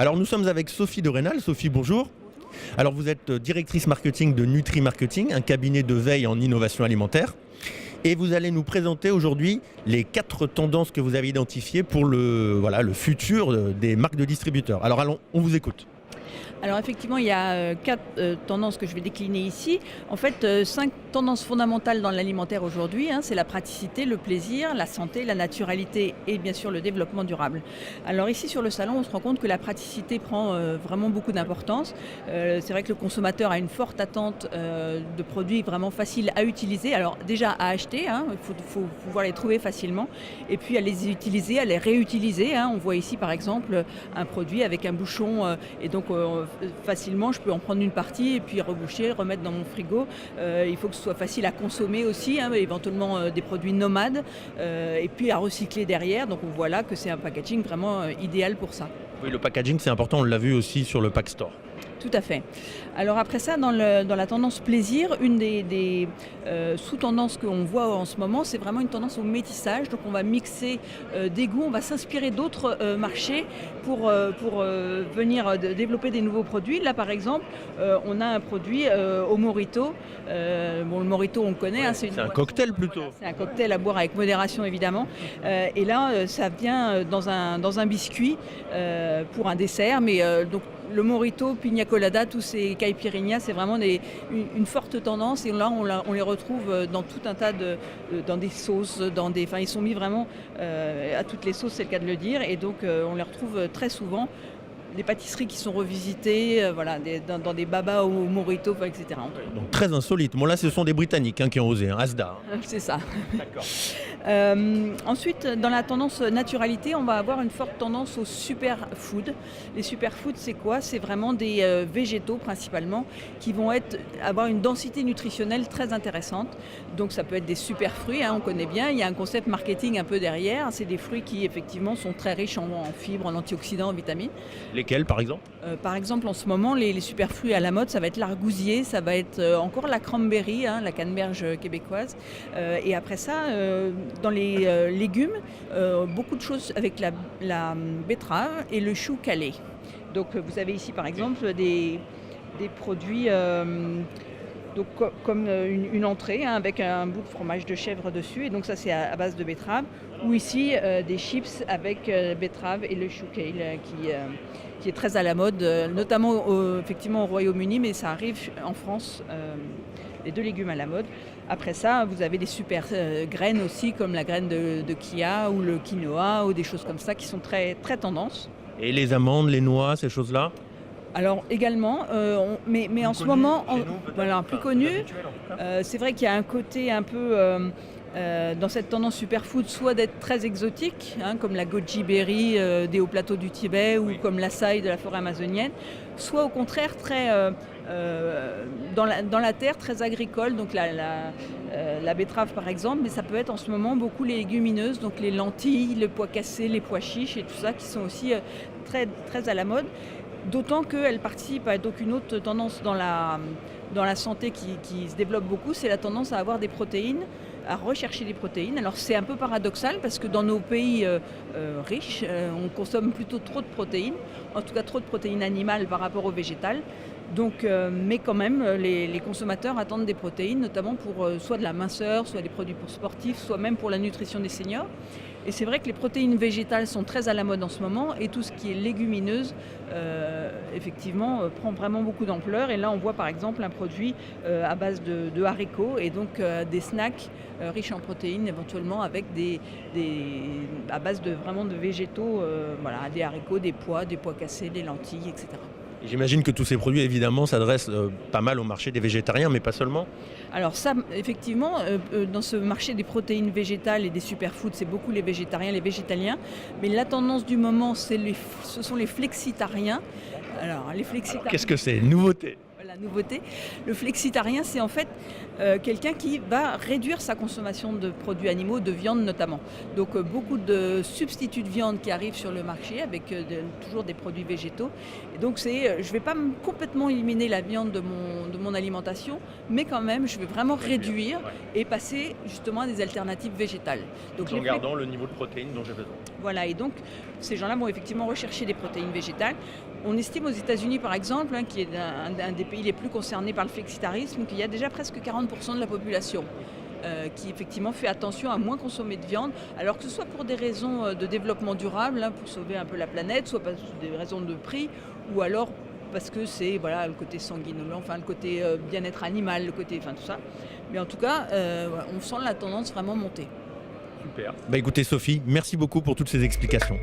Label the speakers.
Speaker 1: Alors nous sommes avec Sophie de Rénal. Sophie, bonjour. Alors vous êtes directrice marketing de Nutri Marketing, un cabinet de veille en innovation alimentaire. Et vous allez nous présenter aujourd'hui les 4 tendances que vous avez identifiées pour le futur des marques de distributeurs. Alors allons, on vous écoute.
Speaker 2: Alors effectivement, il y a 4 tendances que je vais décliner ici. En fait, 5 tendances fondamentales dans l'alimentaire aujourd'hui, c'est la praticité, le plaisir, la santé, la naturalité et bien sûr le développement durable. Alors ici sur le salon, on se rend compte que la praticité prend vraiment beaucoup d'importance. C'est vrai que le consommateur a une forte attente de produits vraiment faciles à utiliser. Alors déjà à acheter, il faut pouvoir les trouver facilement et puis à les utiliser, à les réutiliser. On voit ici par exemple un produit avec un bouchon et donc facilement je peux en prendre une partie et puis reboucher, remettre dans mon frigo. Il faut que ce soit facile à consommer aussi, éventuellement des produits nomades et puis à recycler derrière. Donc on voit là que c'est un packaging vraiment idéal pour ça.
Speaker 1: Oui, le packaging c'est important, on l'a vu aussi sur le Pack Store.
Speaker 2: Tout à fait. Alors après ça, dans la tendance plaisir, une des sous-tendances qu'on voit en ce moment, c'est vraiment une tendance au métissage. Donc on va mixer des goûts, on va s'inspirer d'autres marchés pour venir développer des nouveaux produits. Là par exemple, on a un produit au Morito. Le Morito on connaît.
Speaker 1: Ouais, c'est un cocktail plutôt.
Speaker 2: C'est un cocktail à boire avec modération évidemment. Et là, ça vient dans un biscuit pour un dessert. Mais donc le Morito, Pina Colada, tous ces caipirinhas, c'est vraiment une forte tendance. Et là, on les retrouve dans tout un tas dans des sauces, ils sont mis vraiment à toutes les sauces, c'est le cas de le dire. Et donc, on les retrouve très souvent. Des pâtisseries qui sont revisitées, dans des babas au Morito, etc.
Speaker 1: Donc très insolite. Bon là, ce sont des Britanniques qui ont osé, Asda.
Speaker 2: C'est ça.
Speaker 1: D'accord.
Speaker 2: Ensuite, dans la tendance naturalité, on va avoir une forte tendance aux superfoods. Les superfoods, c'est quoi ? C'est vraiment des végétaux principalement qui vont avoir une densité nutritionnelle très intéressante. Donc ça peut être des super fruits, on connaît bien. Il y a un concept marketing un peu derrière. C'est des fruits qui effectivement sont très riches en fibres, en antioxydants, en vitamines.
Speaker 1: Lesquels par exemple ?
Speaker 2: Par exemple, en ce moment, les superfruits à la mode, ça va être l'argousier, ça va être encore la cranberry, la canneberge québécoise. Et après ça, dans les légumes, beaucoup de choses avec la betterave et le chou calé. Donc vous avez ici par exemple des produits comme une entrée avec un bout de fromage de chèvre dessus. Et donc ça c'est à base de betterave. Ou ici des chips avec betterave et le chou kale qui est très à la mode, notamment effectivement au Royaume-Uni, mais ça arrive en France, les 2 légumes à la mode. Après ça, vous avez des super graines aussi, comme la graine de chia ou le quinoa ou des choses comme ça qui sont très, très tendance.
Speaker 1: Et les amandes, les noix, ces choses-là ?
Speaker 2: Alors également, mais en ce moment, plus connu, c'est vrai qu'il y a un côté un peu dans cette tendance superfood, soit d'être très exotique, comme la goji berry des hauts plateaux du Tibet ou comme l'açaï de la forêt amazonienne, soit au contraire très dans la terre, très agricole, donc la betterave par exemple, mais ça peut être en ce moment beaucoup les légumineuses, donc les lentilles, le pois cassé, les pois chiches et tout ça qui sont aussi très, très à la mode. D'autant qu'elle participe à une autre tendance dans la santé qui se développe beaucoup, c'est la tendance à avoir des protéines, à rechercher des protéines. Alors c'est un peu paradoxal parce que dans nos pays riches, on consomme plutôt trop de protéines, en tout cas trop de protéines animales par rapport aux végétales. Donc, mais quand même, les consommateurs attendent des protéines, notamment pour soit de la minceur, soit des produits pour sportifs, soit même pour la nutrition des seniors. Et c'est vrai que les protéines végétales sont très à la mode en ce moment et tout ce qui est légumineuse, effectivement, prend vraiment beaucoup d'ampleur. Et là, on voit par exemple un produit à base de haricots et donc des snacks riches en protéines, éventuellement avec à base vraiment de végétaux, des haricots, des pois cassés, des lentilles, etc.
Speaker 1: J'imagine que tous ces produits, évidemment, s'adressent pas mal au marché des végétariens, mais pas seulement.
Speaker 2: Alors ça, effectivement, dans ce marché des protéines végétales et des superfoods, c'est beaucoup les végétariens, les végétaliens. Mais la tendance du moment, ce sont les flexitariens. Alors, les flexitariens...
Speaker 1: Alors, qu'est-ce que c'est ? Nouveauté ?
Speaker 2: la nouveauté. Le flexitarien, c'est en fait quelqu'un qui va réduire sa consommation de produits animaux, de viande notamment. Donc beaucoup de substituts de viande qui arrivent sur le marché avec toujours des produits végétaux. Et donc je ne vais pas complètement éliminer la viande de mon alimentation, mais quand même je vais vraiment réduire et passer justement à des alternatives végétales.
Speaker 1: Donc en gardant le niveau de protéines dont j'ai besoin.
Speaker 2: Voilà, et donc ces gens-là vont effectivement rechercher des protéines végétales. On estime aux États-Unis par exemple, qui est un des pays les plus concernés par le flexitarisme, qu'il y a déjà presque 40% de la population qui effectivement fait attention à moins consommer de viande, alors que ce soit pour des raisons de développement durable, pour sauver un peu la planète, soit pour des raisons de prix, ou alors parce que c'est le côté sanguinolent, enfin le côté bien-être animal, le côté, tout ça. Mais en tout cas, on sent la tendance vraiment monter.
Speaker 1: Super. Écoutez Sophie, merci beaucoup pour toutes ces explications.